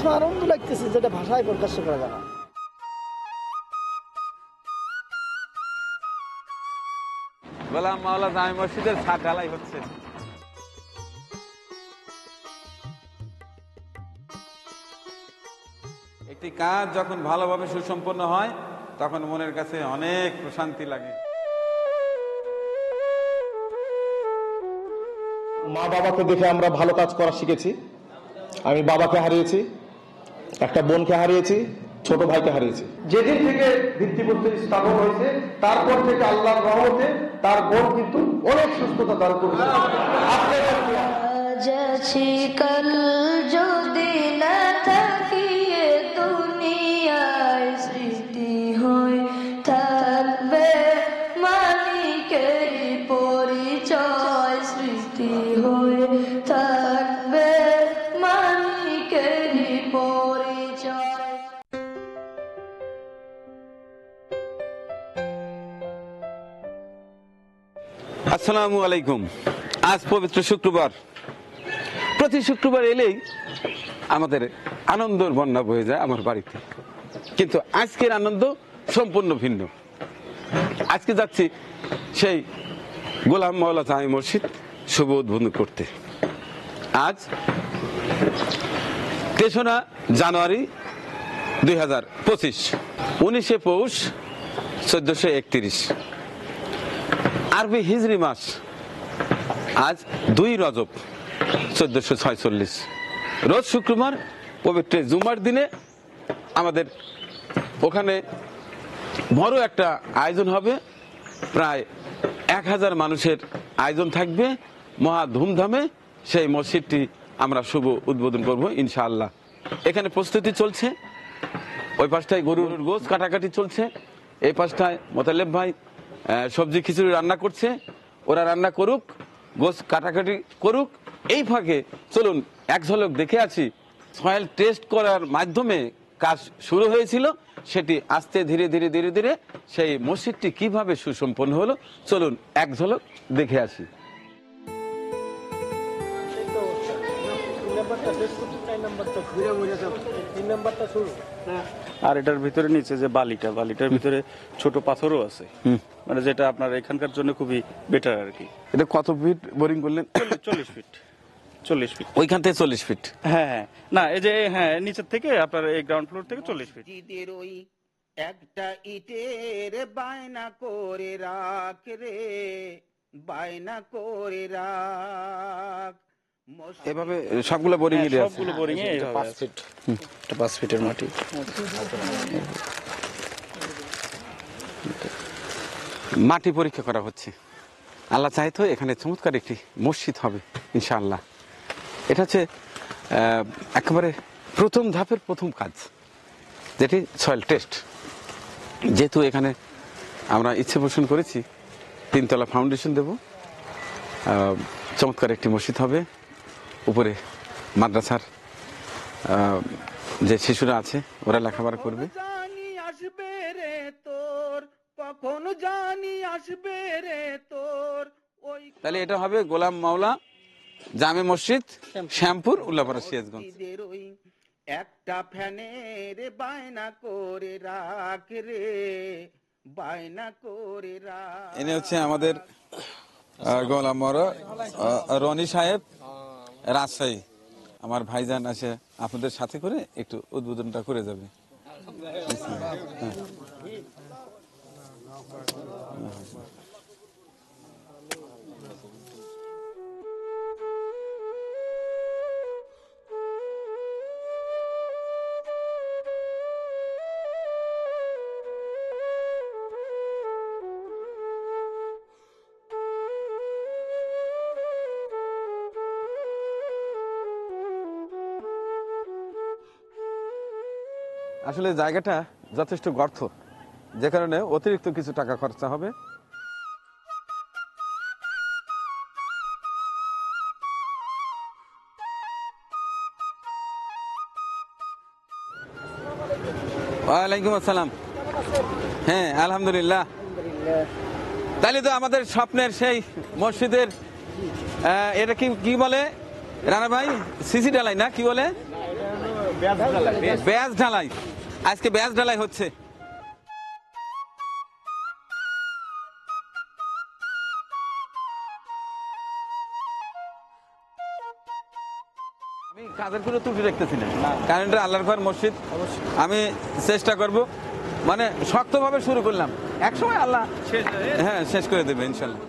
সময় আনন্দ লাগতেছে, যেটা ভাষায় প্রকাশ করা যায় না। গোলাম মাওলা জামে মসজিদের ছাদ ঢালাই হচ্ছে। একটি কাজ যখন ভালোভাবে সুসম্পন্ন হয় তখন মনের কাছে অনেক প্রশান্তি লাগে। মা বাবাকে দেখে আমরা ভালো কাজ করা শিখেছি। আমি বাবাকে হারিয়েছি, একটা বোনকে হারিয়েছি, ছোট ভাইকে হারিয়েছি। যেদিন থেকে ভিত্তিপ্রস্তর স্থাপন হয়েছে তারপর থেকে আল্লাহর রহমতে তার বোন কিন্তু অনেক সুস্থতা দান করেছে। কাল যদি না থাকি দুনিয়ায় স্মৃতি হয়ে থাকবে মালিকের পরিচয়, স্মৃতি হয়ে থাকবে মালিকের পরিচয়। আসসালামু আলাইকুম। আজ পবিত্র শুক্রবার। প্রতি শুক্রবার এলেই আমাদের আনন্দের বন্যা বয়ে যায় আমার বাড়িতে, কিন্তু আজকের আনন্দ সম্পূর্ণ ভিন্ন। আজকে যাচ্ছি সেই গোলাম মাওলা জামে মসজিদ শুভ উদ্বোধন করতে। আজ 3রা জানুয়ারি 2025, 19শে পৌষ 1431 আরবি হিজরি মাস। আজ 2 রজব 1446, রোজ শুক্রবার, পবিত্র জুমার দিনে আমাদের ওখানে বড় একটা আয়োজন হবে। প্রায় 1000 মানুষের আয়োজন থাকবে। মহা ধুমধামে সেই মসজিদটি আমরা শুভ উদ্বোধন করব ইনশাআল্লাহ। এখানে প্রস্তুতি চলছে। ওই পাশটায় গরুর গোশ কাটাকাটি চলছে, এই পাশটায় মোতালেব ভাই সবজি খিচুড়ি রান্না করছে। ওরা রান্না করুক, গোশ কাটাকাটি করুক। এই ফাঁকে চলুন এক ঝলক দেখে আছি সয়েল টেস্ট করার মাধ্যমে কাজ শুরু হয়েছিল, সেটি আস্তে ধীরে ধীরে ধীরে ধীরে সেই মসজিদটি কিভাবে সুসম্পন্ন হলো, চলুন এক ঝলক দেখে আসি। আর এটার ভিতরে নিচে যে বালিটার ভিতরে ছোট পাথরও আছে, মানে যেটা আপনার এখানকার জন্য খুবই বেটার আর কি। এটা কত ফিট বোরিং করলেন? 40 ফিট। 40 ফিট ওইখান থেকে 40 ফিট। হ্যাঁ, না এই যে হ্যাঁ নিচের থেকে আপনার এই গ্রাউন্ড ফ্লোর থেকে 40 ফিট। ওই একটা ইটের বায়না করে রাখ রে, বায়না করে রাখ। এভাবে সবগুলো বোরিং এ আছে। সবগুলো বোরিং এ 5 ফিট। এটা 5 ফিটের মাটি। মাটি পরীক্ষা করা হচ্ছে। আল্লাহ চাইতো এখানে চমৎকার একটি মসজিদ হবে ইনশাআল্লাহ। এটা হচ্ছে একেবারে প্রথম ধাপের প্রথম কাজ, যেটি সয়েল টেস্ট। যেহেতু এখানে আমরা ইচ্ছে পোষণ করেছি 3 তলা ফাউন্ডেশন দেব, চমৎকার একটি মসজিদ হবে। উপরে মাদ্রাসার যে শিশুরা আছে ওরা লেখাপড়া করবে। জানি আসবে রে তোর, কখন জানি আসবে রে তোর। ওই তাহলে এটা হবে গোলাম মাওলা জামে মসজিদ, শ্যামপুর, উল্লাপাড়া, সিরাজগঞ্জ। ওই একটা ফ্যানের বায়না করে রাখ রে, বায়না করে রাখ। এনে হচ্ছে আমাদের গোলাম মাওলা রনি সাহেব, রাজশাহী। আমার ভাইজান আছে আপনাদের সাথে করে একটু উদ্বোধনটা করে যাবে। আসলে জায়গাটা যথেষ্ট গর্ত, যে কারণে অতিরিক্ত কিছু টাকা খরচা হবে। ওয়ালাইকুম আসসালাম। হ্যাঁ আলহামদুলিল্লাহ। তাহলে তো আমাদের স্বপ্নের সেই মসজিদের এটা কি বলে রানা ভাই, সিসি ঢালাই না কি বলে? ব্যাস ঢালাই, আজকে ব্যাস ঢালাই হচ্ছে। আমি কাজের কোনো ত্রুটি দেখতেছি না, কারণ এটা আল্লাহর ঘর মসজিদ। আমি চেষ্টা করব, মানে শক্তভাবে শুরু করলাম, একসময় আল্লাহ হ্যাঁ শেষ করে দেবে ইনশাল্লাহ।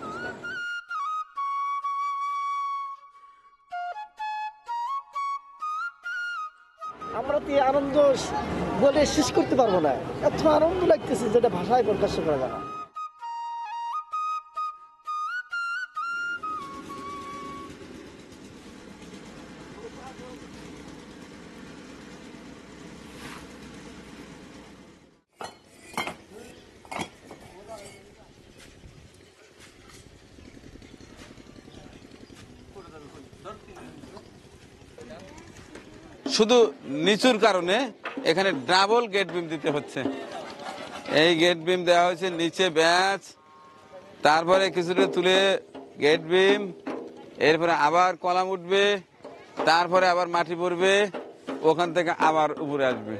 আমরা তো এই আনন্দ বলে শেষ করতে পারবো না, এত আনন্দ লাগতেছে যেটা ভাষায় প্রকাশ করা যায় না। শুধু নিচুর কারণে এখানে ডাবল গেট বিম দিতে হচ্ছে। এই গেট বিম দেওয়া হয়েছে, নিচে ব্যাচ, তারপরে কিছুটা তুলে গেট বিম, এরপরে আবার কলাম উঠবে, তারপরে আবার মাটি পড়বে, ওখান থেকে আবার উপরে আসবে।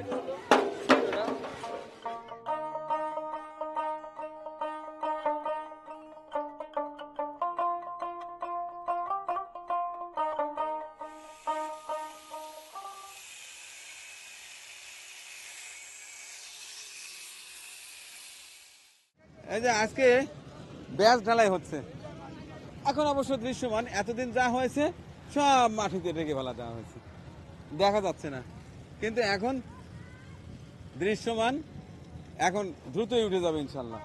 এই যে আজকে ব্যাস ঢালাই হচ্ছে, এখন অবশ্য দৃশ্যমান, এতদিন যা হয়েছে সব মাটিতে রেখে ফেলা দেওয়া হয়েছে, দেখা যাচ্ছে না, কিন্তু এখন দৃশ্যমান, এখন দ্রুতই উঠে যাবে ইনশাল্লাহ।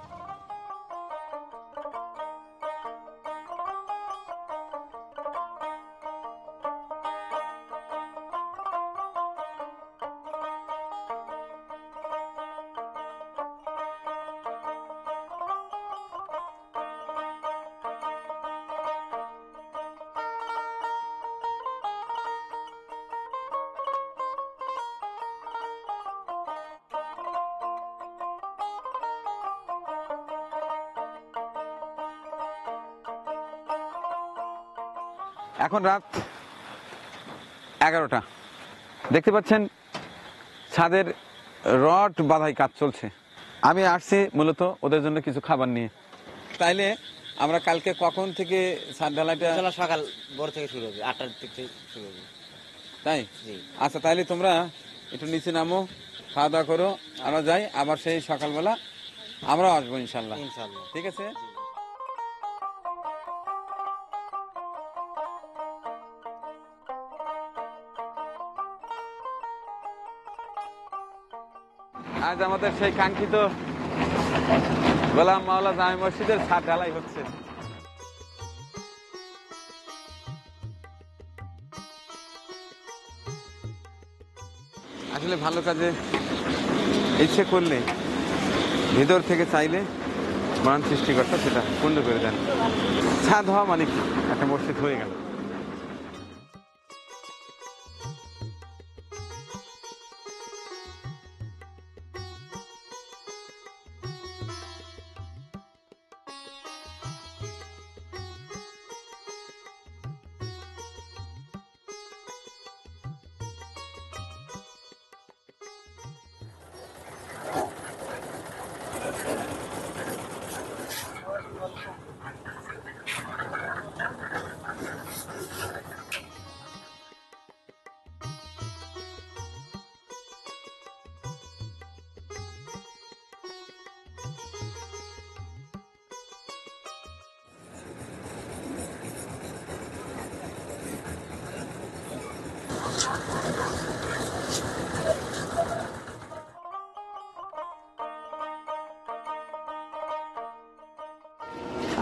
এখন রাত 11টা, দেখতে পাচ্ছেন ছাদের রড বাঁধাই কাজ চলছে। আমি আসছি মূলত ওদের জন্য কিছু খাবার নিয়ে। তাইলে আমরা কালকে কখন থেকে ছাদ ঢালাইটা? সকাল ভোর থেকে শুরু হবে, 8টার দিক থেকে শুরু হবে। তাই? আচ্ছা, তাইলে তোমরা একটু নিচে নামো, খাওয়া দাওয়া করো, আমরা যাই, আবার সেই সকালবেলা আমরাও আসবো ইনশাল্লাহ। ঠিক আছে। আজ আমাদের সেই কাঙ্ক্ষিত গোলাম মাওলা জামে মসজিদের ছাদ ঢালাই হচ্ছে। আসলে ভালো কাজে ইচ্ছে করলে, ভিতর থেকে চাইলে মহান সৃষ্টিকর্তা সেটা পূর্ণ করে দেন। ছাদ হওয়া মানে কি, একটা মসজিদ হয়ে গেল।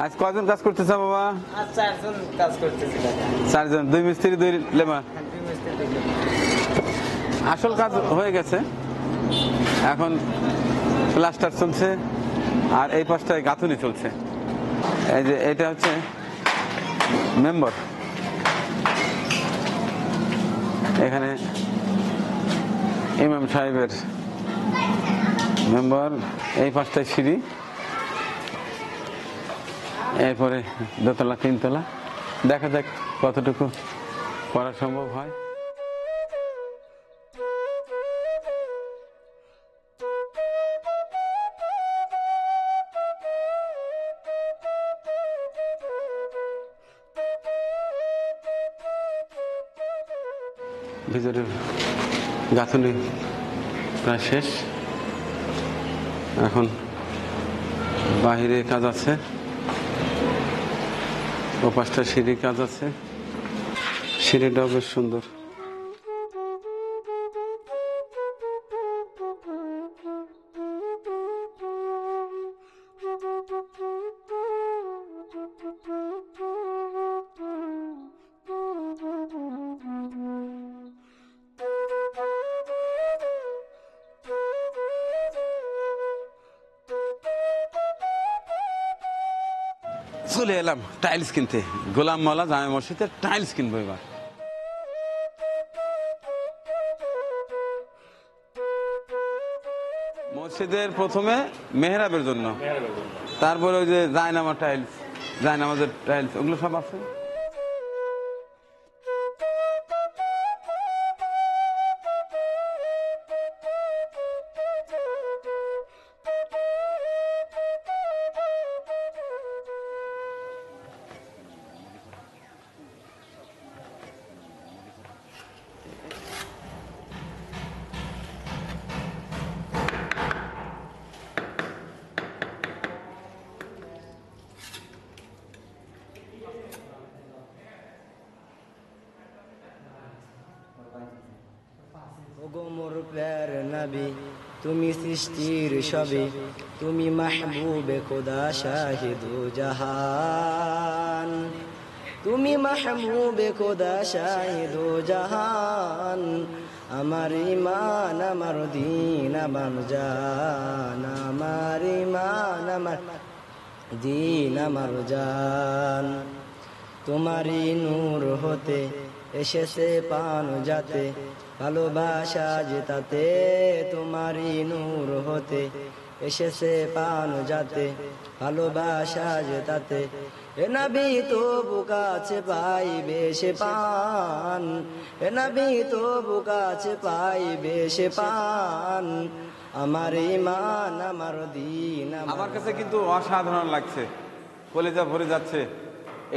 আজ কয়জন কাজ করতেছ বাবা? 4জন কাজ করতেছি। 4জন, 2 মিস্ত্রি 2 লেবার। আসল কাজ হয়ে গেছে, এখন প্লাস্টার চলছে, আর এই পাশটায় গাঁথুনি চলছে। এই যে এটা হচ্ছে মেম্বার, এখানে ইমাম সাহেবের মেম্বার, এই পাশটায় সিঁড়ি, এরপরে দোতলা 3তলা। দেখা যাক কতটুকু করা সম্ভব হয়। ভিতরের গাঁথনি প্রায় শেষ, এখন বাহিরে কাজ আছে, ওপাশটা সিঁড়ির কাজ আছে, সিঁড়িটাও বেশ সুন্দর। চলে এলাম টাইলস কিনতে, গোলাম মাওলা জামে মসজিদের টাইলস কিনবো এবার। মসজিদের প্রথমে মেহরাবের জন্য, তারপরে ওই যে জায়নামা টাইলস, জায়নামাজের টাইলস, ওগুলো সব আছে। ওগো মোর প্যার নবী, তুমি সৃষ্টির সবে, তুমি মাহবুবে খোদা শাহিদু জাহান, তুমি মাহবুবে খোদা শাহিদু জাহান। আমার ইমান আমার দিন আমার জান, আমার ইমান আমার দিন আমার জান। তোমারই নূর হতে এসেছে পান যাতে, ভালোবাসা জেতাতে। তোমারই নূর হতে এসেছে পান যাতে, ভালোবাসা জেতাতে। এ নবী তবু কাছে পাইবে সে পান, এ নবী তবু কাছে পাইবে সে পান। আমার ইমান আমার দিন আমার কাছে কিন্তু অসাধারণ লাগছে, কলিজা ভরে যাচ্ছে।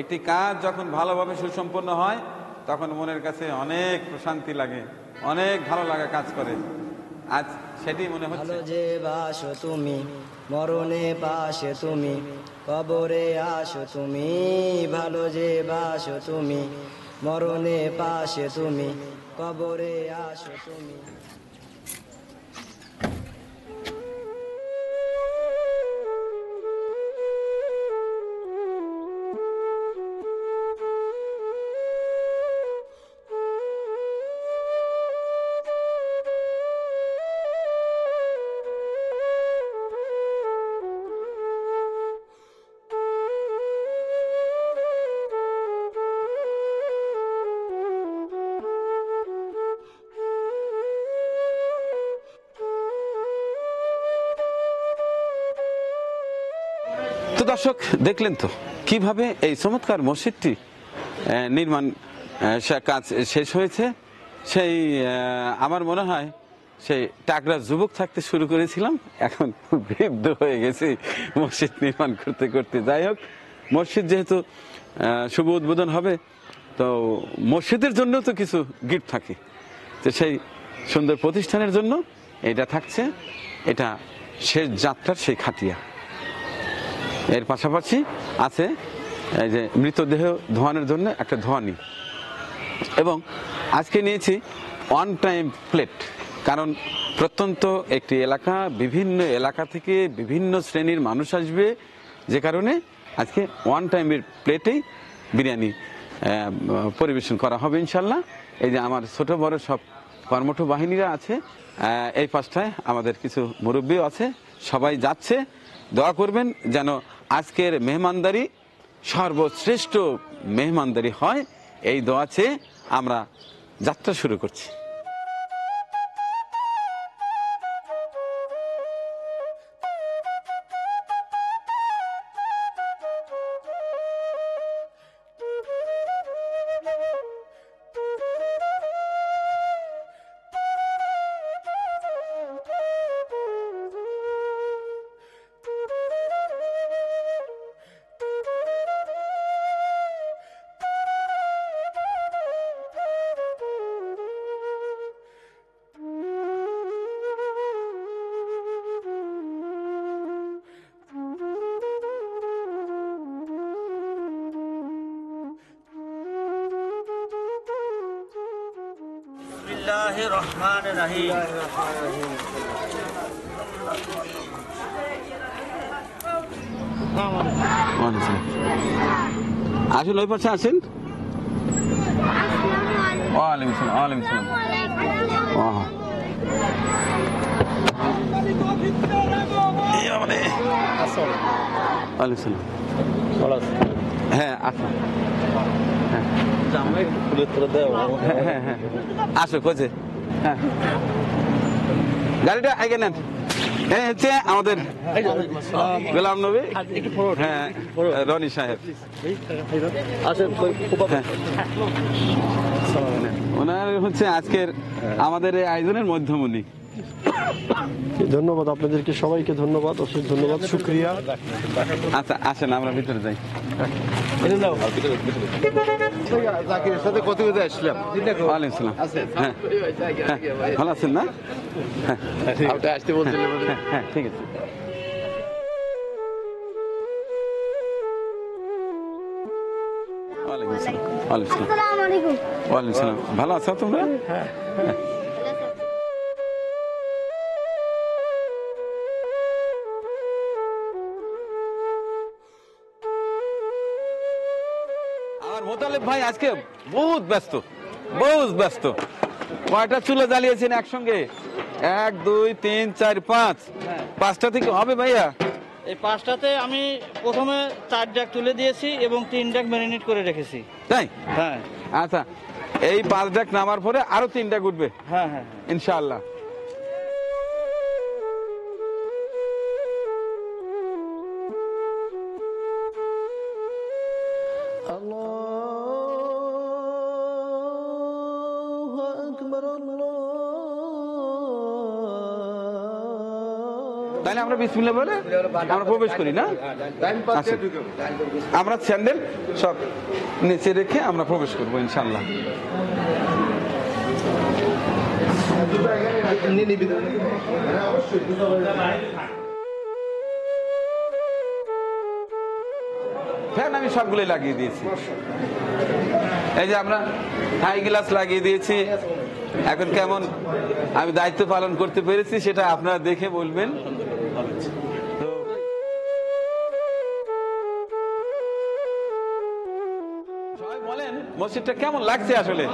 একটি কাজ যখন ভালোভাবে সুসম্পন্ন হয় তখন মনের কাছে অনেক প্রশান্তি লাগে, অনেক ভালো লাগা কাজ করে। আজ সেটি মনে হচ্ছে। ভালো যে বাসো তুমি, মরণে পাশে তুমি, কবরে আসো তুমি। ভালো যে বাসো তুমি, মরণে পাশে তুমি, কবরে আসো তুমি। তো দর্শক দেখলেন তো কিভাবে এই চমৎকার মসজিদটি নির্মাণ কাজ শেষ হয়েছে। সেই আমার মনে হয় সেই টাকরা যুবক থাকতে শুরু করেছিলাম, এখন বৃদ্ধ হয়ে গেছি মসজিদ নির্মাণ করতে করতে। যাই হোক, মসজিদ যেহেতু শুভ উদ্বোধন হবে, তো মসজিদের জন্য তো কিছু গিফট থাকে, তো সেই সুন্দর প্রতিষ্ঠানের জন্য এটা থাকছে। এটা শেষ যাত্রার সেই খাটিয়া। এর পাশাপাশি আছে এই যে মৃতদেহ ধোয়ানোর জন্য একটা ধোয়ানি, এবং আজকে নিয়েছি ওয়ান টাইম প্লেট। কারণ প্রত্যন্ত একটি এলাকা, বিভিন্ন এলাকা থেকে বিভিন্ন শ্রেণীর মানুষ আসবে, যে কারণে আজকে ওয়ান টাইমের প্লেটেই বিরিয়ানি পরিবেশন করা হবে ইনশাল্লাহ। এই যে আমার ছোট বড় সব কর্মঠ বাহিনীরা আছে, এই পাশটায় আমাদের কিছু মুরব্বীও আছে, সবাই যাচ্ছে। দোয়া করবেন যেন আজকের মেহমানদারি সর্বশ্রেষ্ঠ মেহমানদারি হয়, এই দোয়া চেয়ে আমরা যাত্রা শুরু করছি। বিসমিল্লাহির রহমানির রহিম। আসুন ওই পাশে আসেন। ওয়ালাইকুম সালাম। ওয়ালাইকুম সালাম। ওয়ালাইকুম সালাম। হ্যাঁ আসুন। হ্যাঁ হ্যাঁ আসো কোচে। হ্যাঁ গাড়িটা আগে নেন। এই হচ্ছে আমাদের গোলাম নবী, হ্যাঁ রনি সাহেব, ওনার হচ্ছে আজকের আমাদের এই আয়োজনের মধ্যমণি। ধন্যবাদ আপনাদেরকে, সবাইকে ধন্যবাদ, অশেষ ধন্যবাদ, শুকরিয়া। আচ্ছা আসেন আমরা ভিতরে যাই। জাকিরের সাথে কত কথা আসলাম। ওয়ালাইকুম সালাম। হ্যাঁ ভালো আছেন না? হ্যাঁ আসতে বলছিলেন। হ্যাঁ ঠিক আছে। ওয়ালাইকুম সালাম। ওয়ালাইকুম সালাম। ওয়ালাইকুম সালাম। ভালো আছো তোমরা? হ্যাঁ। আমার মোতালেব ভাই আজকে বহুত ব্যস্ত, বহুত ব্যস্ত। কয়টা চুলা জ্বালিয়েছেন একসঙ্গে? 1 2 3 4 5 5টা থেকে হবে ভাইয়া? এই 5টাতে আমি প্রথমে 4 ডাক তুলে দিয়েছি এবং 3 ডাক ম্যারিনেট করে রেখেছি। তাই? হ্যাঁ। আচ্ছা এই 5 ডাক নামার পরে আরো 3 ডাক উঠবে? হ্যাঁ হ্যাঁ ইনশাআল্লাহ। তাহলে আমরা বিসমিল্লাহ বলে আমরা প্রবেশ করি না? আচ্ছা। আমরা স্যান্ডেল সব নিচে রেখে আমরা প্রবেশ করবো ইনশাআল্লাহ। ফ্যান আমি সবগুলোই লাগিয়ে দিয়েছি। এই যে আমরা হাই গ্লাস লাগিয়ে দিয়েছি। এখন কেমন আমি দায়িত্ব পালন করতে পেরেছি সেটা আপনারা দেখে বলবেন। সবাই বলেন মসজিদটা কেমন লাগছে আসলে?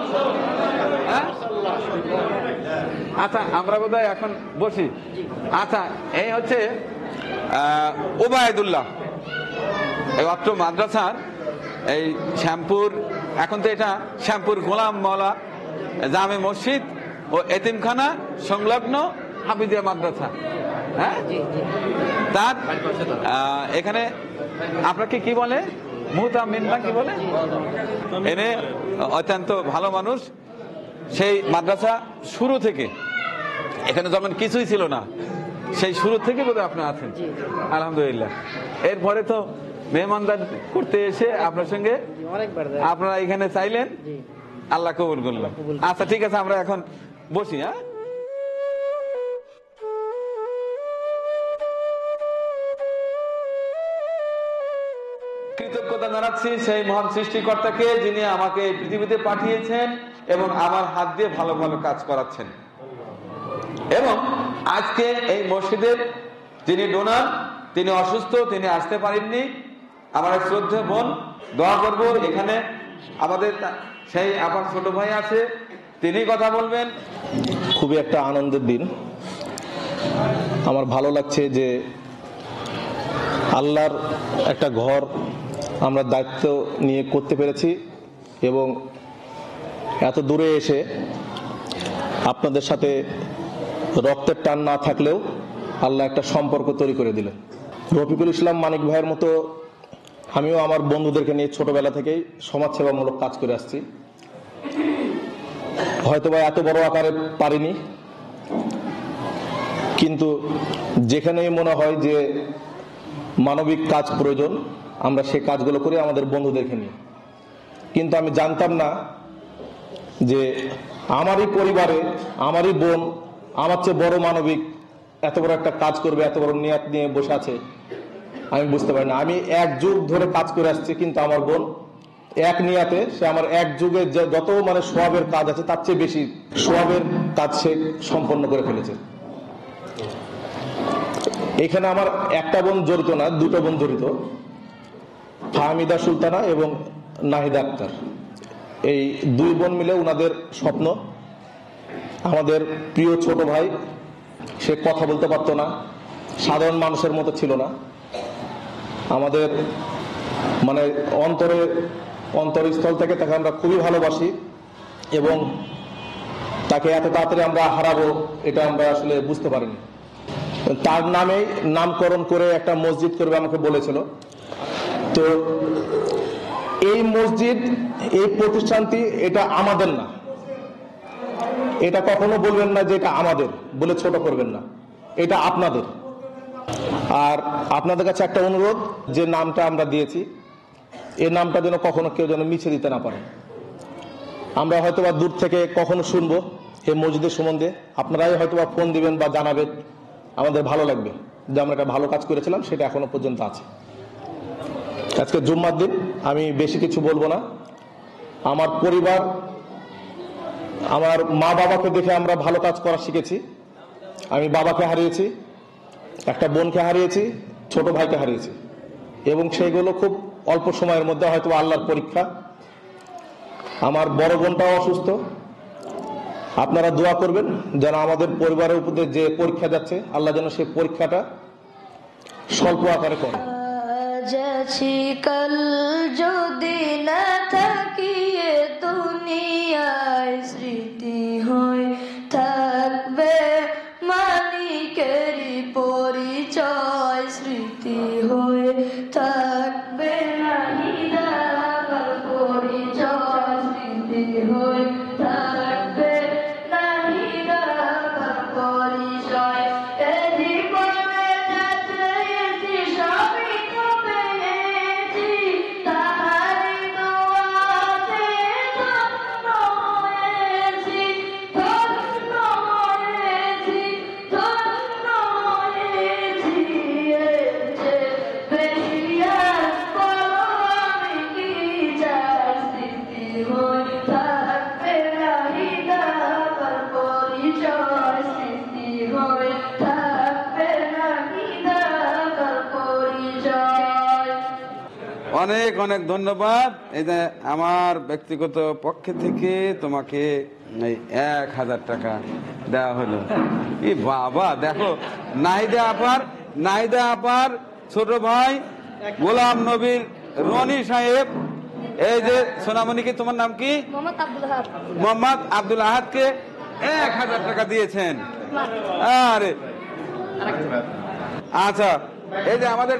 আচ্ছা আমরা বোধহয় এখন বসি। আচ্ছা এই হচ্ছে ওবায়দুল্লাহ, এই অত্র মাদ্রাসার এই শ্যামপুর, এখন তো এটা শ্যামপুর গোলাম মওলা জামে মসজিদ ও এতিমখানা সংলগ্ন হাফিজিয়া মাদ্রাসা। হ্যাঁ তার এখানে আপনাকে কি বলে? মুহতামিন না কি বলে? এনে অত্যন্ত ভালো মানুষ। সেই মাদ্রাসা শুরু থেকে, এখানে যখন কিছুই ছিল না সেই শুরু থেকে বোধহয় আপনি আছেন। আলহামদুলিল্লাহ। এরপরে তো মেহমানদার করতে এসে আপনার সঙ্গে আপনারা এখানে চাইলেন, আল্লাহ কবুল করলাম। আচ্ছা ঠিক আছে আমরা এখন বসি। হ্যাঁ কৃতজ্ঞতা জানাচ্ছি সেই মহান সৃষ্টিকর্তাকে যিনি আমাকে পৃথিবীতে পাঠিয়েছেন এবং আমার হাত দিয়ে ভালো ভালো কাজ করাচ্ছেন। এবং আজকে এই মসজিদের যিনি ডোনার, তিনি অসুস্থ, তিনি আসতে পারেননি। আমার এক শ্রদ্ধেয় বোন, দোয়া করবো। এখানে আমাদের সেই আমার ছোট ভাই আছে, তিনি কথা বলবেন। খুবই একটা আনন্দের দিন। আমার ভালো লাগছে যে আল্লাহর একটা ঘর আমরা দায়িত্ব নিয়ে করতে পেরেছি এবং এত দূরে এসে আপনাদের সাথে রক্তের টান না থাকলেও আল্লাহ একটা সম্পর্ক তৈরি করে দিলেন। রফিকুল ইসলাম মানিক ভাইয়ের মতো আমিও আমার বন্ধুদেরকে নিয়ে ছোটবেলা থেকেই সমাজসেবামূলক কাজ করে আসছি। হয়তোবা এত বড় আকারে পারিনি, কিন্তু যেখানেই মনে হয় যে মানবিক কাজ প্রয়োজন আমরা সে কাজগুলো করি আমাদের বন্ধুদেরকে নিয়ে। কিন্তু আমি জানতাম না যে আমারই পরিবারে আমারই বোন আমার চেয়ে বড় মানবিক এত বড় একটা কাজ করবে, এত বড় নিয়াত নিয়ে বসে আছে। আমি বুঝতে পারি না। আমি 1 যুগ ধরে কাজ করে আসছি, কিন্তু আমার বোন এক নিয়াতে, সে আমার 1 যুগে যত মানে সোয়াবের কাজ আছে তার চেয়ে বেশি সোয়াবের কাজ সে সম্পন্ন করে ফেলেছে। এখানে আমার একটা বোন জড়িত না, দুটো বোন জড়িত, ফাহমিদা সুলতানা এবং নাহিদা আক্তার। এই দুই বোন মিলে ওনাদের স্বপ্ন। আমাদের প্রিয় ছোট ভাই, সে কথা বলতে পারতো না, সাধারণ মানুষের মতো ছিল না। আমাদের মানে অন্তরস্থল থেকে তাকে আমরা খুবই ভালোবাসি এবং তাকে এত তাড়াতাড়ি আমরা হারাবো এটা আমরা আসলে বুঝতে পারিনি। তার নামে নামকরণ করে একটা মসজিদ করবে আমাকে বলেছিল। তো এই মসজিদ, এই প্রতিষ্ঠানটি এটা আমাদের না, এটা কখনো বলবেন না যে এটা আমাদের বলে ছোট করবেন না, এটা আপনাদের। আর আপনাদের কাছে একটা অনুরোধ, যে নামটা আমরা দিয়েছি এই নামটা যেন কখনো কেউ যেন মিছে দিতে না পারে। আমরা হয়তোবা দূর থেকে কখনো শুনবো এই মসজিদের সম্বন্ধে, আপনারাই হয়তোবা ফোন দিবেন বা জানাবেন, আমাদের ভালো লাগবে যে আমরা একটা ভালো কাজ করেছিলাম, সেটা এখনো পর্যন্ত আছে। আজকে জুম্মার দিন, আমি বেশি কিছু বলবো না। আমার পরিবার, আমার মা বাবাকে দেখে আমরা ভালো কাজ করা শিখেছি। আমি বাবাকে হারিয়েছি, একটা বোনকে হারিয়েছি, ছোট ভাইকে হারিয়েছি, এবং সেইগুলো খুব অল্প সময়ের মধ্যে হয়তো আল্লাহর পরীক্ষা। আমার বড় বোনটাও অসুস্থ, আপনারা দোয়া করবেন যেন আমাদের পরিবারের উপর যে পরীক্ষা যাচ্ছে, আল্লাহ যেন সেই পরীক্ষাটা স্বল্প আকারে করে। যাচ্ছি কাল যদি না থাকি এ দুনিয়ায়, স্মৃতি হয়ে থাকবে মানিকেরই পরিচয়, স্মৃতি হয়ে থাকবে নাহিদার পরিচয়, স্মৃতি হয়ে থাকবে নাহিদার পরিচয়। এ জীবনে যা চেয়েছি সবই তো পেয়েছি, তাহারি দোয়াতে ধন্য হয়েছি, ধন্য হয়েছি, ধন্য হয়েছি। এর চেয়ে বেশি আর বলো আমি কি চাই, স্মৃতি হয়ে থাকবে নাহিদার পরিচয়, স্মৃতি হয়ে থাকবে নাহিদার পরিচয়। অনেক অনেক ধন্যবাদ। এই যে আমার ব্যক্তিগত পক্ষে থেকে তোমাকে এই 1000 টাকা দেওয়া হলো। এই বাবা, দেখো নাহিদা আপার ছোট ভাই গোলাম নবীর রনি সাহেব, এই যে সোনামণিকে, তোমার নাম কি? মোহাম্মদ আব্দুল আহাদকে 1000 টাকা দিয়েছেন। আরে আচ্ছা, এই যে আমাদের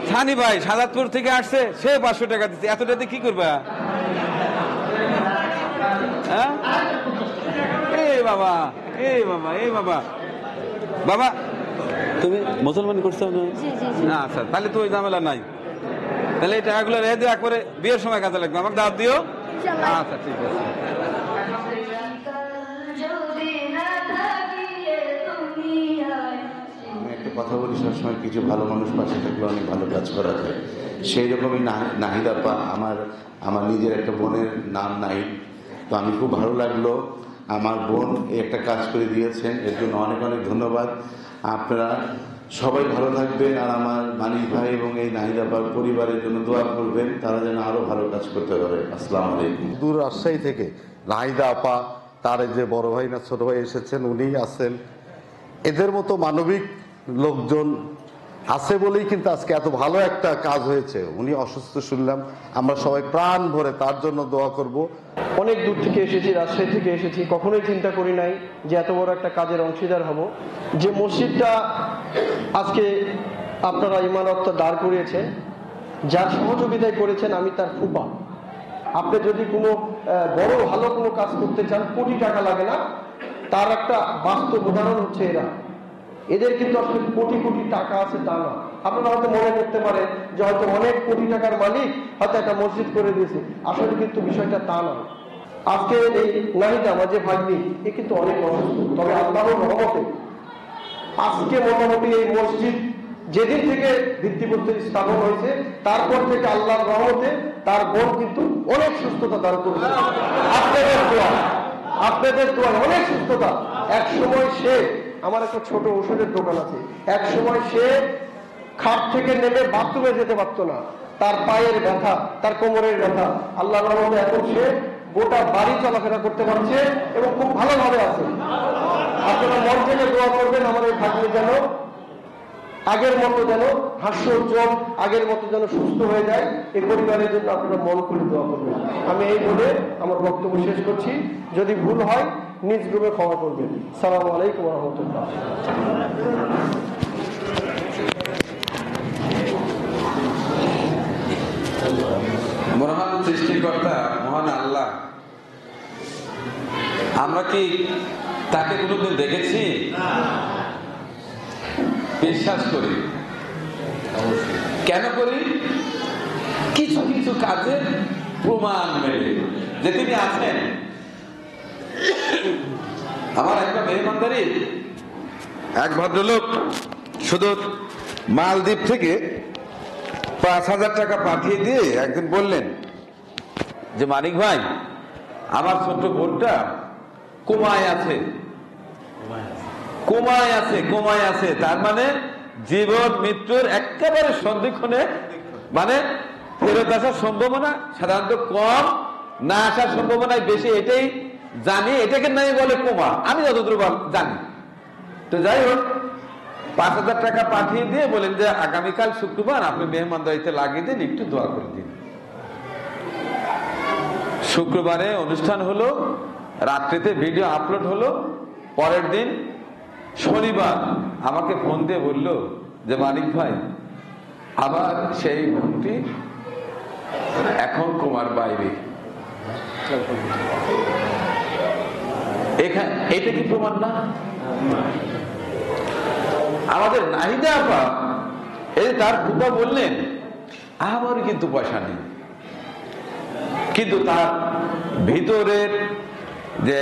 সানি ভাই সাজাদপুর থেকে আসছে, সে 500 টাকা দিচ্ছে। এতটা দিয়ে কি করবা? হ্যাঁ, এই বাবা, এই বাবা, এই বাবা, বাবা তুমি মুসলমানি করছো না? আচ্ছা, তাহলে তো ওই ঝামেলা নাই। তাহলে এই টাকাগুলো রেখে দিয়ে একবারে বিয়ের সময় কাজে লাগবে, আমাকে দাওয়াত দিও। আচ্ছা, ঠিক আছে। আমি একটা কথা বলি, সবসময় কিছু ভালো মানুষ পাশে থাকলে অনেক ভালো কাজ করা যায়। সেই রকমই নাহিদা আপা, আমার নিজের একটা বোনের নাম নাহিদ। তো আমি খুব ভালো লাগলো, আমার বোন এই একটা কাজ করে দিয়েছেন, এর জন্য অনেক অনেক ধন্যবাদ। আপনারা সবাই ভালো থাকবেন, আর আমার মানিক ভাই এবং এই নাহিদা আপার পরিবারের জন্য দোয়া করবেন, তারা যেন আরো ভালো কাজ করতে পারে। আসসালামু আলাইকুম। দূর রাজশাহী থেকে নাহিদা আপা, তার যে বড় ভাই না ছোট ভাই এসেছেন, উনি আছেন। এদের মতো মানবিক লোকজন আছে বলেই কিন্তু আজকে এত ভালো একটা কাজ হয়েছে। উনি অসুস্থ শুনলাম, আমরা সবাই প্রাণ ভরে তার জন্য দোয়া করব। অনেক দূর থেকে এসেছি, রাজশাহী থেকে এসেছি, কখনোই চিন্তা করি নাই যে এত বড় একটা কাজের অংশীদার হব। যে মসজিদটা আজকে আপনারা ইমারতটা দাঁড় করিয়েছেন, যার সহযোগিতায় করেছেন, আমি তার ফুপা। আপনি যদি কোনো বড় ভালো কোনো কাজ করতে চান, কোটি টাকা লাগে না। তার একটা বাস্তব উদাহরণ হচ্ছে এরা। এদের কিন্তু আসলে কোটি কোটি টাকা আছে তা না। আপনারা হয়তো মনে করতে পারেন যে হয়তো অনেক কোটি টাকার মালিক, হয়তো একটা মসজিদ করে দিয়েছে। আসলে কিন্তু বিষয়টা তা না। আজকে এই নাহিদা আমার যে ভাগ্নি, এ কিন্তু অনেক অসুস্থ, তবে আল্লাহর রহমতে আজকে মোটামুটি এই মসজিদ যেদিন থেকে ভিত্তিপ্রস্তর স্থাপন হয়েছে, তারপর থেকে আল্লাহর রহমতে তার বোন কিন্তু অনেক সুস্থতা দান করেছে। আপনাদের দোয়া, আপনাদের দোয়ায় অনেক সুস্থতা। এক সময় সে, আমার একটা ছোট ওষুধের দোকান আছে, এক সময় সে খাট থেকে নেমে বাথরুমে যেতে পারতো না, তার পায়ের ব্যথা, তার কোমরের ব্যথা, আল্লাহর রহমতে এখন সে গোটা বাড়ি চলাফেরা করতে পারছে এবং খুব ভালোভাবে আছে। আপনারা মন থেকে দোয়া করবেন আমার এই ভাগ্নে যেন আগের মতো যেন হাস্যোজ্জ্বল, আগের মতো যেন সুস্থ হয়ে যায়। এই পরিবারের জন্য আপনারা মন খুলে দোয়া করবেন। আমি এই বলে আমার বক্তব্য শেষ করছি। যদি ভুল হয় নিজ রূপে ক্ষমা করবেন। সালামু আলাইকুম ওয়া রাহমাতুল্লাহ। মহান সৃষ্টিকর্তা মহান আল্লাহ, আমরা কি তাকে কোনোদিন দেখেছি? বিশ্বাস করি। কেন করি? কিছু কিছু কাজে প্রমাণ মেলে যে তিনি আছেন। আমার একটা মেহমানদারি এক ভদ্রলোক শুধু মালদ্বীপ থেকে 5,000 টাকা পাঠিয়ে দিয়ে একদিন বললেন যে মানিক ভাই, আমার ছোট্ট বোনটা কোমায় আছে। তার মানে জীবন মৃত্যুর একেবারে সন্ধিক্ষণে, মানে ফেরত আসার সম্ভাবনা সাধারণত কম, না আসার সম্ভাবনায় বেশি, এটাই জানি। এটাকে নাই বলে কোমা, আমি যতদূর জানি। তো যাই হোক, 5,000 টাকা পাঠিয়ে দিয়ে বলেন যে আগামীকাল শুক্রবার আপনি মেহমানদারিতে লাগিয়ে দিন, একটু দোয়া করে দিন। শুক্রবারে অনুষ্ঠান হলো, রাত্রিতে ভিডিও আপলোড হলো। পরের দিন শনিবার আমাকে ফোন দিয়ে বলল যে মানিক ভাই, আবার সেই বোনটি এখন কোমার বাইরে। এটা কি প্রমাণ না? আমাদের নাহিদা আপা, এই তার ফুপা বললেন আমার কিন্তু পয়সা নেই, কিন্তু তার ভিতরের যে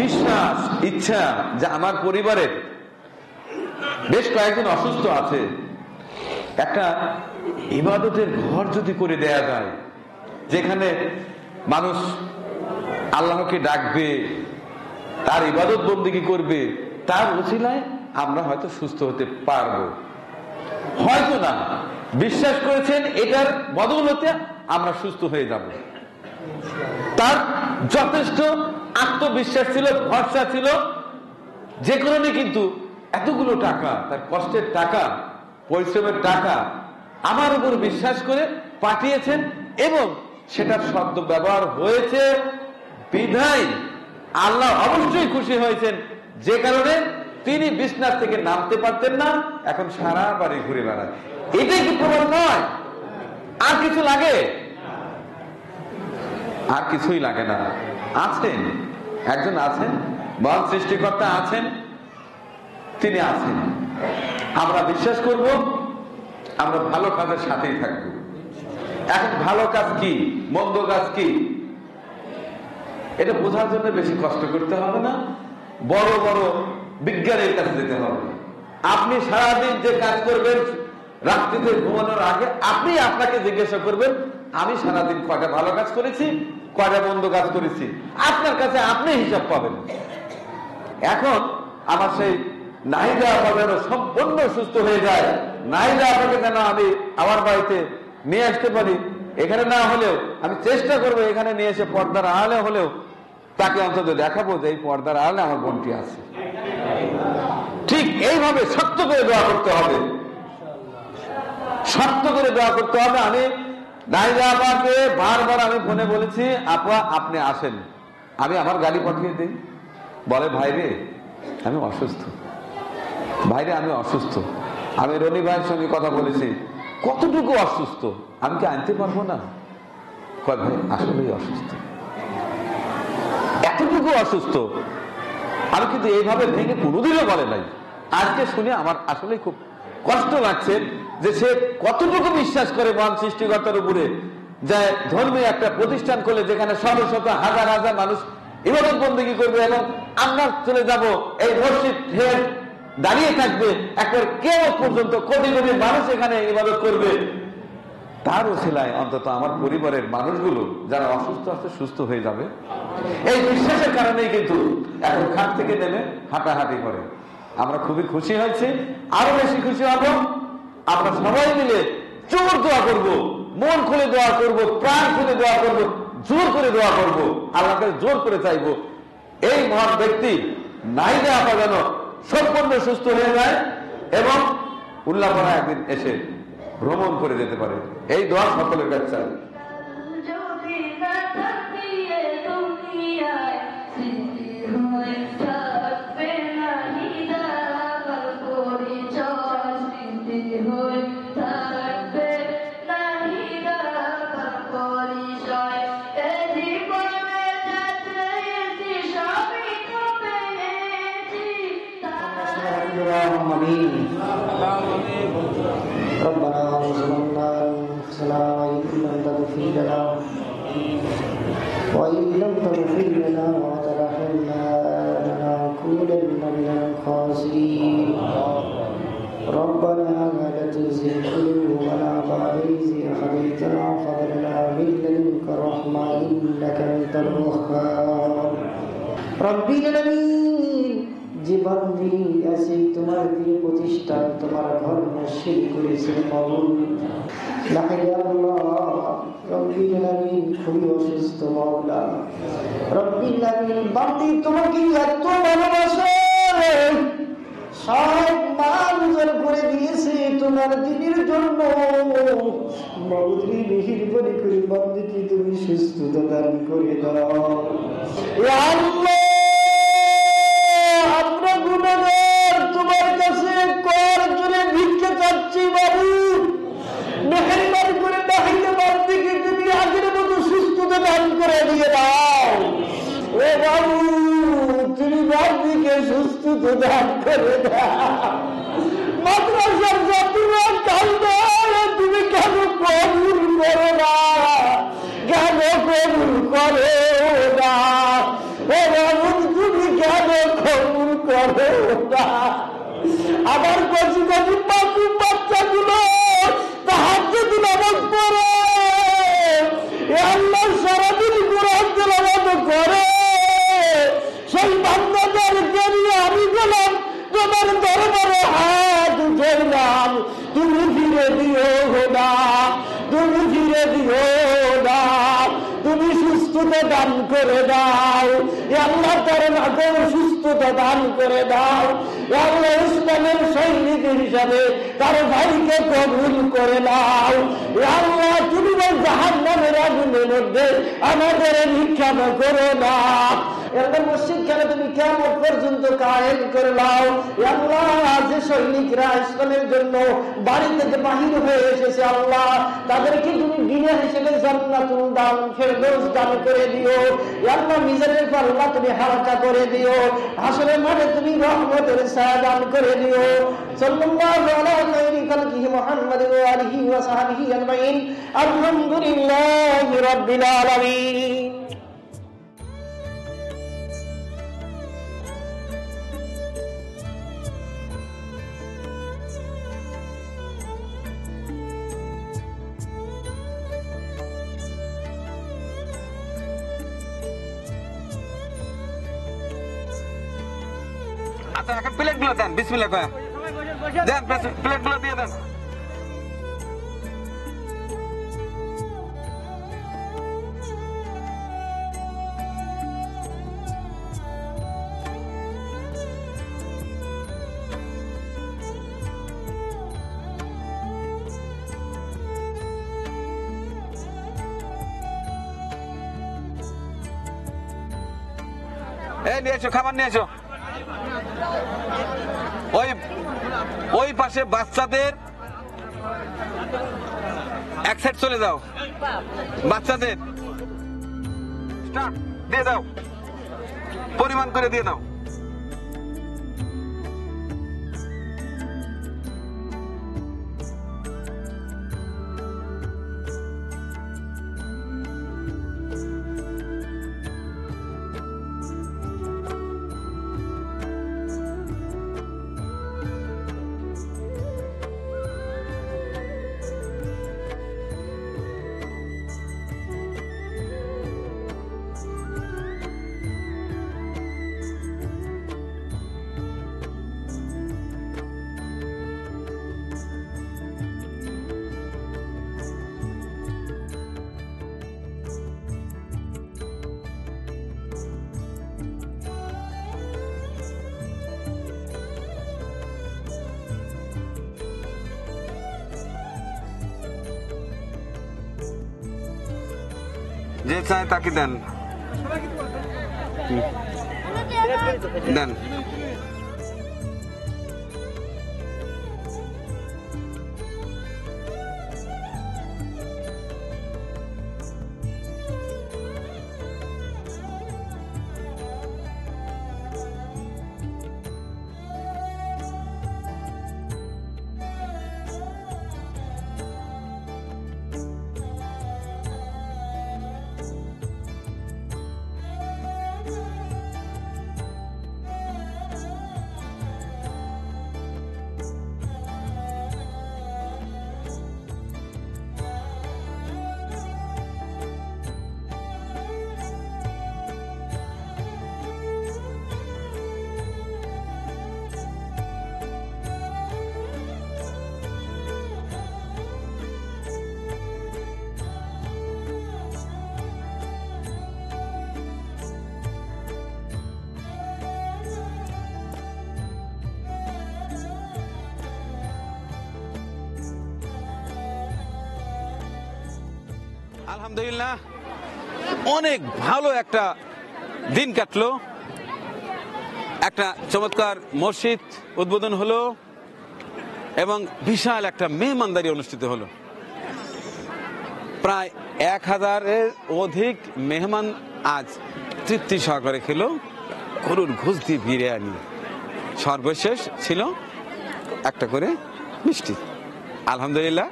বিশ্বাস, ইচ্ছা যে আমার পরিবারের বেশ কয়েকজন অসুস্থ আছে, একটা ইবাদতের ঘর যদি করে দেয়া যায়, যেখানে মানুষ আল্লাহকে ডাকবে, তার ইবাদত বন্দেগী করবে, তার ওসিলায় আমরা হয়তো সুস্থ হতে পারবো। হয়তো না, বিশ্বাস করেছেন এটার বদৌলতে আমরা সুস্থ হয়ে যাব। তার যথেষ্ট আত্মবিশ্বাস ছিল, ভরসা ছিল, যে কারণে কিন্তু এতগুলো টাকা, তার কষ্টের টাকা, পরিশ্রমের টাকা আমার উপর বিশ্বাস করে পাঠিয়েছেন এবং সেটার সদ্য ব্যবহার হয়েছে বিধায় আল্লাহ অবশ্যই খুশি হয়েছেন, যে কারণে তিনি বিছনা থেকে নামতে পারতেন না, এখন সারা বাড়ি ঘুরে বেড়ায়। এটাই কি প্রমাণ নয়? আর কিছু লাগে? আর কিছুই লাগে না। আছেন, একজন আছেন, মহান সৃষ্টিকর্তা আছেন, তিনি আছেন। আমরা বিশ্বাস করব, আমরা ভালো কাজের সাথেই থাকবো। এখন ভালো কাজ কি, মন্দ কাজ কি, এটা বোঝার জন্য বেশি কষ্ট করতে হবে না, বড় বড় বিজ্ঞানের কাছে যেতে হবে। আপনি সারাদিন যে কাজ করবেন, রাত্রিতে ঘুমানোর আগে আপনি আপনাকে জিজ্ঞাসা করবেন আমি সারাদিন কয়টা ভালো কাজ করেছি, কয়টা মন্দ কাজ করেছি। আপনার কাছে আপনি হিসাব পাবেন। এখন আমার সেই নাহিদা আপা যেন সম্পূর্ণ সুস্থ হয়ে যায়, নাহিদা আপাকে যেন আমি আমার বাড়িতে নিয়ে আসতে পারি। এখানে না হলেও আমি চেষ্টা করবো এখানে নিয়ে এসে পর্দার আড়ালে হলেও তাকে অন্তত দেখাবো যে এই পর্দার আড়ালে আমার বোনটি আছে। ঠিক এইভাবে শক্ত করে দোয়া করতে হবে, শক্ত করে দোয়া করতে হবে। আমি নাহিদা আপাকে বারবার আমি ফোনে বলেছি, আপা আপনি আসেন, আমি আমার গাড়ি পাঠিয়ে দিই। বলে ভাইরে আমি অসুস্থ, ভাইরে আমি অসুস্থ। আমি রনি ভাইয়ের সঙ্গে কথা বলেছি, কতটুকু অসুস্থ, আমি কি আনতে পারবো না? কয় ভাই আসলেই অসুস্থ, এতটুকু অসুস্থ। আমি কিন্তু এইভাবে ভেঙে কোনোদিনও বলে নাই। আজকে শুনে আমার আসলে খুব কষ্ট লাগছে যে সে কতটুকু বিশ্বাস করে মহান সৃষ্টিকর্তার উপরে, যে ধর্মীয় একটা প্রতিষ্ঠান করলে যেখানে শত শত হাজার হাজার মানুষ ইবাদত বন্দেগী করবে এবং আমরা চলে যাব এই মসজিদ দাঁড়িয়ে থাকবে, একবার কেউ পর্যন্ত কোটি কোটি মানুষ এখানে ইবাদত করবে। তার ওসিলায় অন্তত আমার পরিবারের মানুষগুলো যারা অসুস্থ আছে সুস্থ হয়ে যাবে, এই বিশ্বাসের কারণেই কিন্তু এখন খাট থেকে নেমে হাঁটাহাঁটি করে। আমরা খুবই খুশি হয়েছি, আরো বেশি খুশি হব। আমরা সবাই মিলে জোর দোয়া করব, মন খুলে দোয়া করব, প্রাণ খুলে দোয়া করব, জোর করে দোয়া করব, আল্লাহকে জোর করে চাইবো এই মহান ব্যক্তি নাহিদা আপা যেন সম্পূর্ণ সুস্থ হয়ে যায় এবং উল্লাপাড়া একদিন এসে ভ্রমণ করে যেতে পারে। এই দোয়া সকলের কাছে চাই। ربنا ظلمنا أنفسنا وإن لم تغفر لنا وترحمنا لنكونن من الخاسرين ربنا لا تزغ قلوبنا بعد إذ هديتنا وهب لنا من لدنك رحمة إنك أنت الوهاب رب العالمين জীবন দিন আছে তোমার দিয়ে প্রতিষ্ঠা, তোমার ঘর মসজিদ করেছে কবুল। রব্বিল আলামিন খুবই অসুস্থ মাওলা, রব্বিল আলামিন বান্দি তোমাকে এত ভালোবাসে, সব মাল উজাড় করে দিয়েছে তোমার দিনের জন্য। মৌদ্রি মেহেরবানি করে বান্দিকে তুমি সুস্থতা দান করে দাও। ইয়া আল্লাহ, আমরা গুনাহগার, তোমার কাছে কর জোরে ভিক্ষা চাচ্ছি বাবু, মেহেরবানি করে নাহিদা বান্দিকে তুমি আগের মতো সুস্থতা দান করে দিয়ে দাও। ও বাবু, তুমি বান্দিকে সুস্থতা দান করে দাও। মাদ্রাসার ছাত্ররা কাঁদে, তুমি কেন কবুল করো না, কেন কবুল করো না? ও বাবু, তুমি কেন কবুল করো না? আমার কচি কচি মাসুম বাচ্চাগুলো তাহাজ্জুদ নামাজ পড়ে, আল্লাহ সারাদিন কোরআন তেলাওয়াত করে, সেই বান্দাদেরকে নিয়ে আমি গেলাম তোমার দরবারে হাত উঠাইলাম, তুমি ফিরে দিও না, তুমি ফিরে দিও না, তুমি সুস্থতা দান করে দাও। আল্লাহ তার মাকে সুস্থতা দান করে দাও। আল্লাহ ইসলামের সৈনিক হিসাবে তার ভাইকে কবুল করে নাও। আল্লাহ তুমি জাহান্নামের আগুনের মধ্যে আমাদের নিক্ষেপ করো না। এরকম মসজিদ কেন তুমি কিয়ামত পর্যন্ত কায়েম করে নাও। আল্লাহ, যে সৈনিকরা ইসলামের জন্য বাড়ি থেকে বাহির হয়ে এসেছে, আল্লাহ তাদেরকে তুমি বিনা হিসেবে জান্নাতুল দান ফেরদৌস দান করে দিও। আল্লাহ মিজানের পাল্লা তুমি হালকা করে দিও, হাসরের মাঠে তুমি রহমতের ছায়া দান করে দিও। সাল্লাল্লাহু আলা খায়রি খালকিহি মুহাম্মাদিন ওয়া আলিহি ওয়া সাহবিহি আজমাইন। আলহামদুলিল্লাহি রাব্বিল আলামিন। আচ্ছা, এখন প্লেটগুলো দেন, বিসমিল্লাহ কয়া দেন, প্লেটগুলো দিয়ে দেন। এই নিয়ে এসো, খাবার নিয়ে এসো। ওই পাশে বাচ্চাদের এক সাইড চলে যাও, বাচ্চাদের দিয়ে দাও, পরিমাণ করে দিয়ে দাও। যে চায় তাকে দেন, দেন। আলহামদুলিল্লাহ, অনেক ভালো একটা দিন কাটলো। একটা চমৎকার মসজিদ উদ্বোধন হলো এবং বিশাল একটা মেহমানদারি অনুষ্ঠিত হলো। প্রায় 1000-এর অধিক মেহমান আজ তৃপ্তি সহকারে খেলো গরুর ঘুষ দিয়ে বিরিয়ানি। সর্বশেষ ছিল একটা করে মিষ্টি। আলহামদুলিল্লাহ,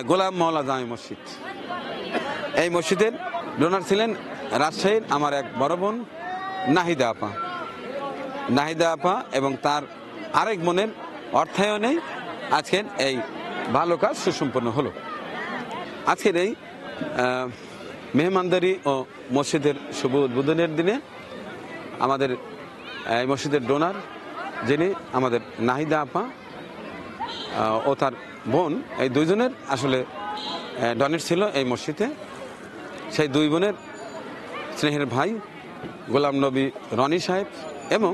গোলাম মওলা জামে মসজিদ, এই মসজিদের ডোনার ছিলেন রাজশাহীর আমার এক বড় বোন নাহিদা আপা। নাহিদা আপা এবং তার আরেক বোনের অর্থায়নে আজকের এই ভালো কাজ সুসম্পন্ন হলো। আজকের এই মেহমানদারি ও মসজিদের শুভ উদ্বোধনের দিনে আমাদের এই মসজিদের ডোনার যিনি আমাদের নাহিদা আপা ও তার বোন, এই দুইজনের আসলে ডোনেট ছিল এই মসজিদে। সেই দুই বোনের স্নেহের ভাই গোলাম নবী রনি সাহেব এবং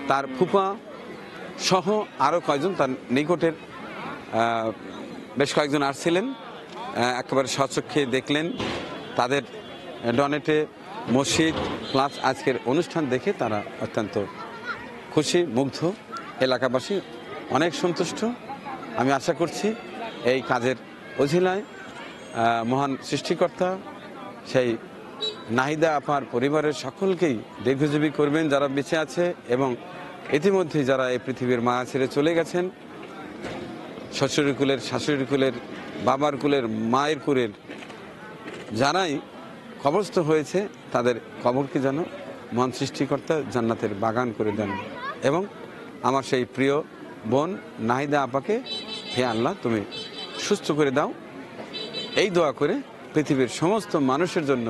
তার ফুপা সহ আরও কয়েকজন তার নিকটের বেশ কয়েকজন আসছিলেন। একেবারে স্বচক্ষে দেখলেন তাদের ডোনেটে মসজিদ প্লাস আজকের অনুষ্ঠান দেখে তারা অত্যন্ত খুশি, মুগ্ধ। এলাকাবাসী অনেক সন্তুষ্ট। আমি আশা করছি এই কাজের অছিলায় মহান সৃষ্টিকর্তা সেই নাহিদা আপার পরিবারের সকলকেই দীর্ঘজীবী করবেন যারা বেঁচে আছে, এবং ইতিমধ্যে যারা এই পৃথিবীর মায়া ছেড়ে চলে গেছেন, শ্বশুরের কুলের, শাশুড়ির কুলের, বাবার কুলের, মায়ের কুলের যারাই কবরস্থ হয়েছে তাদের কবরকে যেন মহান সৃষ্টিকর্তা জান্নাতের বাগান করে দেন। এবং আমার সেই প্রিয় বোন নাহিদা আপাকে হে আল্লাহ তুমি সুস্থ করে দাও, এই দোয়া করে পৃথিবীর সমস্ত মানুষের জন্য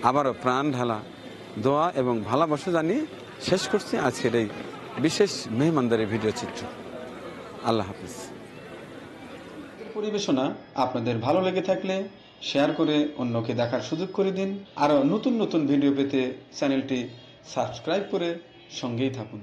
আবারও প্রাণ ঢালা দোয়া এবং ভালোবাসা জানিয়ে শেষ করছি আজকের এই বিশেষ মেহমানদারি ভিডিও চিত্র। আল্লাহ হাফিজ। পরিবেশনা আপনাদের ভালো লেগে থাকলে শেয়ার করে অন্যকে দেখার সুযোগ করে দিন। আরও নতুন নতুন ভিডিও পেতে চ্যানেলটি সাবস্ক্রাইব করে সঙ্গেই থাকুন।